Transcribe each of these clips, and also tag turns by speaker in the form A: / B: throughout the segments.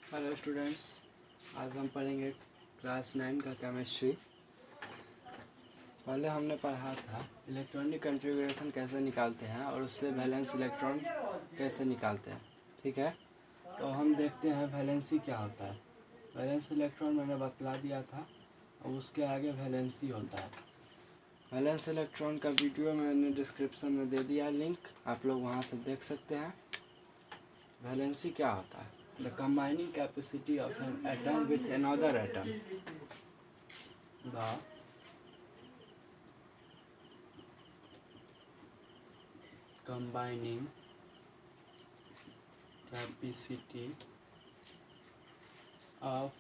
A: Hello students, आज हम पढ़ेंगे क्लास 9 का केमिस्ट्री। पहले हमने पढ़ा था इलेक्ट्रॉनिक कॉन्फ़िगरेशन कैसे निकालते हैं और उससे वैलेंस इलेक्ट्रॉन कैसे निकालते हैं। ठीक है, तो हम देखते हैं वैलेंसी क्या होता है। वैलेंस इलेक्ट्रॉन मैंने बतला दिया था, और उसके आगे वैलेंसी होता है। वैलेंस इलेक्ट्रॉन का वीडियो मैंने डिस्क्रिप्शन में दे दिया लिंक, आप लोग वहाँ से देख सकते हैं। वैलेंसी क्या होता है? The combining capacity of an atom with another atom. The combining capacity of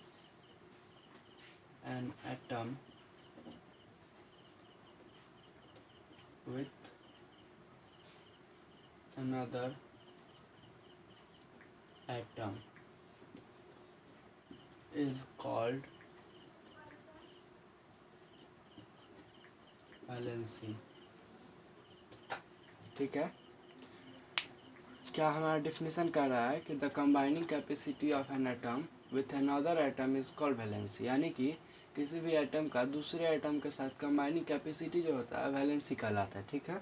A: an atom with another atom is called valency। ठीक है, क्या हमारा डिफिनीशन कर रहा है कि the combining capacity of an atom with another atom is called valency, यानी कि किसी भी एटम का दूसरे एटम के साथ कंबाइनिंग कैपेसिटी जो होता है वैलेंसी कहलाता है। ठीक है,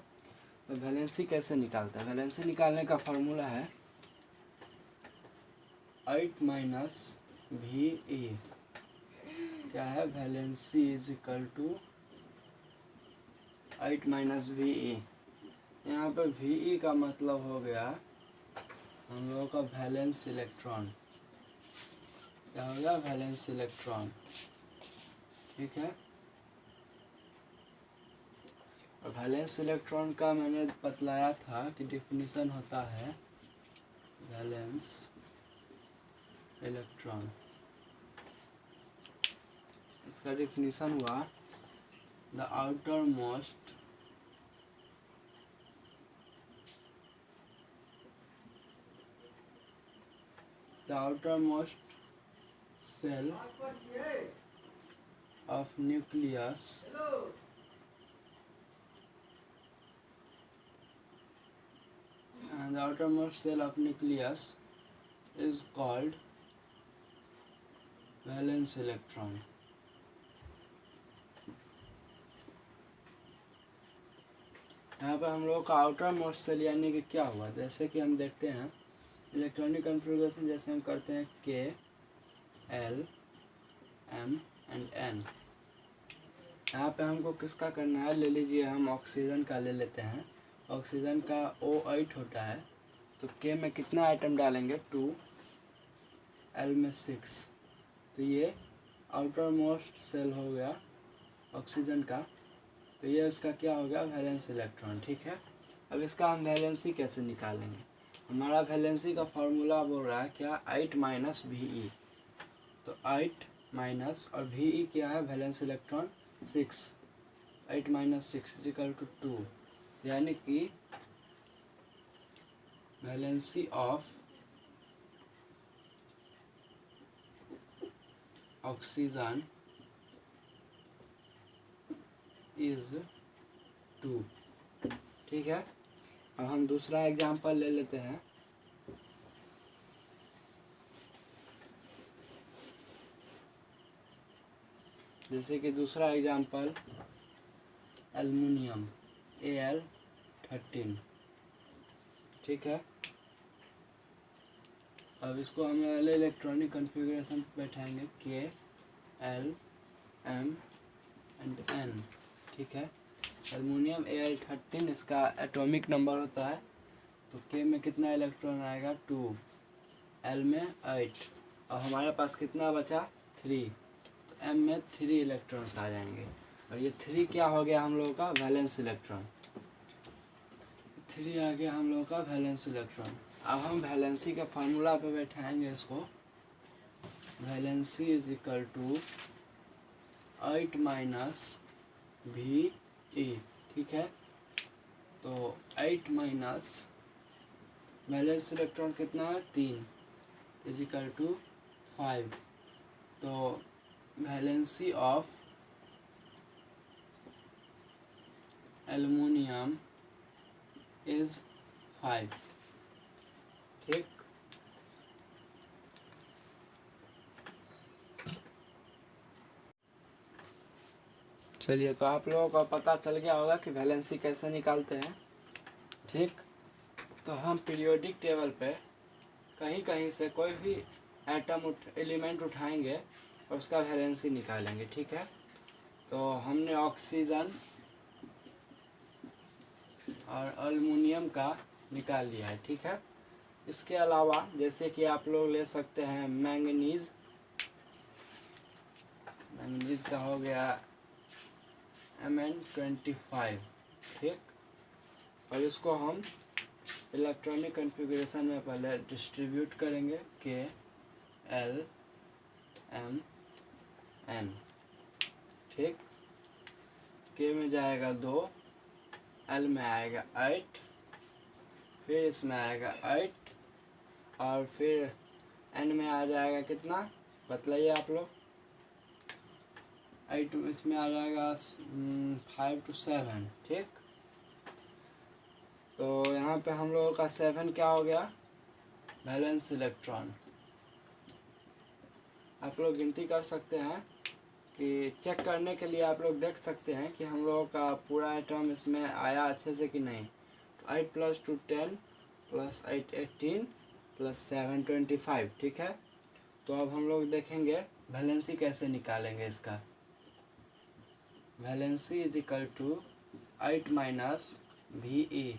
A: तो वैलेंसी कैसे निकालता है? वैलेंसी निकालने का फॉर्मूला है 8 माइनस वी ई। क्या है? Valency is equal to 8 minus V E. यहाँ पे वी ई का मतलब हो गया हम लोगों का वैलेंस इलेक्ट्रॉन। क्या हो गया? Valence electron. ठीक है, और वैलेंस इलेक्ट्रॉन का मैंने बतलाया था कि डिफिनीशन होता है वैलेंस इलेक्ट्रॉन। इसका डिफिनीशन हुआ the outermost cell of nucleus and the outermost cell of nucleus is called valence electron। यहाँ पर हम लोग का आउटर मोस्ट सेल यानी कि क्या हुआ, जैसे कि हम देखते हैं इलेक्ट्रॉनिक कॉन्फ़िगरेशन जैसे हम करते हैं के एल एम एंड एन। यहाँ पे हमको किसका करना है? ले लीजिए, हम ऑक्सीजन का ले लेते हैं। ऑक्सीजन का O8 होता है, तो के में कितना आइटम डालेंगे? 2, एल में 6। तो ये आउटर मोस्ट सेल हो गया ऑक्सीजन का, तो ये उसका क्या हो गया? Valence electron. ठीक है, अब इसका हम वैलेंसी कैसे निकालेंगे? हमारा वैलेंसी का फॉर्मूला बोल रहा है क्या? 8 माइनस वी ई। तो 8 माइनस और वी ई क्या है? Valence electron 6। 8 minus 6 is equal to 2, यानी कि वैलेंसी ऑफ ऑक्सीजन इज 2। ठीक है, अब हम दूसरा एग्जांपल ले लेते हैं। जैसे कि दूसरा एग्जांपल एल्युमिनियम Al13। ठीक है, अब इसको हम इलेक्ट्रॉनिक कॉन्फ़िगरेशन बैठाएंगे के एल एम एंड एन। ठीक है, एल्युमिनियम Al13 इसका एटॉमिक नंबर होता है, तो के में कितना इलेक्ट्रॉन आएगा? 2, एल में 8, और हमारे पास कितना बचा? 3, तो एम में 3 इलेक्ट्रॉन्स आ जाएंगे, और ये 3 क्या हो गया हम लोगों का? Valence electron. 3 आ गया हम लोगों का वैलेंस इलेक्ट्रॉन। अब हम वैलेंसी के फार्मूला पे बैठाएंगे इसको। Valency is equal to 8 minus V E. ठीक है, तो 8 माइनस वैलेंस इलेक्ट्रॉन कितना है? 3 इज इक्वल टू 5। तो वैलेंसी ऑफ एल्युमिनियम इज 5। ठीक, चलिए, तो आप लोगों को पता चल गया होगा कि वैलेंसी कैसे निकालते हैं। ठीक, तो हम पीरियोडिक टेबल पे कहीं कहीं से कोई भी एलिमेंट उठाएंगे और उसका वैलेंसी निकालेंगे। ठीक है, तो हमने ऑक्सीजन और एल्युमिनियम का निकाल लिया है। ठीक है, इसके अलावा जैसे कि आप लोग ले सकते हैं मैंगनीज का हो गया Mn25। ठीक, और इसको हम इलेक्ट्रॉनिक कन्फिग्रेशन में पहले डिस्ट्रीब्यूट करेंगे KLMN। ठीक, K में जाएगा 2, L में आएगा 8, फिर इसमें आएगा 8 और फिर N में आ जाएगा कितना बतलाइए आप लोग। 8 इसमें आ जाएगा 5 to 7। ठीक, तो यहाँ पे हम लोगों का 7 क्या हो गया, वैलेंस इलेक्ट्रॉन। आप लोग गिनती कर सकते हैं कि चेक करने के लिए आप लोग देख सकते हैं कि हम लोगों का पूरा एटम इसमें आया अच्छे से कि नहीं। 8 + 2 10 + 8 18 + 7 25। ठीक है, तो अब हम लोग देखेंगे वैलेंसी कैसे निकालेंगे इसका। वैलेंसी = 8 - VE,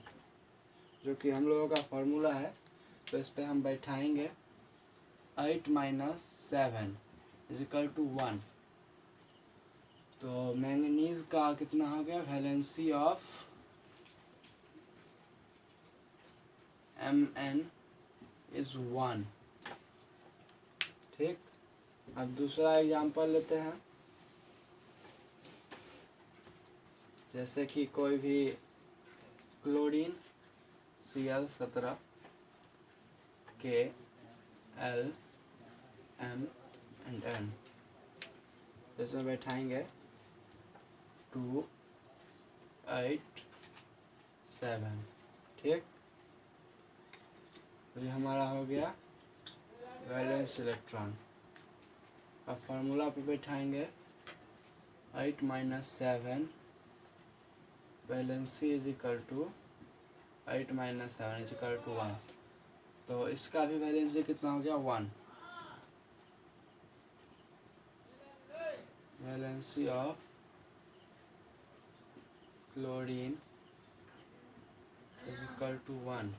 A: जो कि हम लोगों का फॉर्मूला है। तो इस पर हम बैठाएंगे 8 - 7 = 1। तो मैंगनीज का कितना हो गया, वैलेंसी ऑफ Mn is 1। ठीक, अब दूसरा एग्जांपल लेते हैं। जैसे कि कोई भी क्लोरीन Cl17 KLMN, जैसे बैठाएंगे 2 8 7। ठीक, तो ये हमारा हो गया वैलेंस इलेक्ट्रॉन। अब फार्मूला पे बैठाएंगे 8 - 7 वैलेंसी = 8 - 7 = 1। तो इसका भी वैलेंसी कितना हो गया, 1। Valency of chlorine = 1।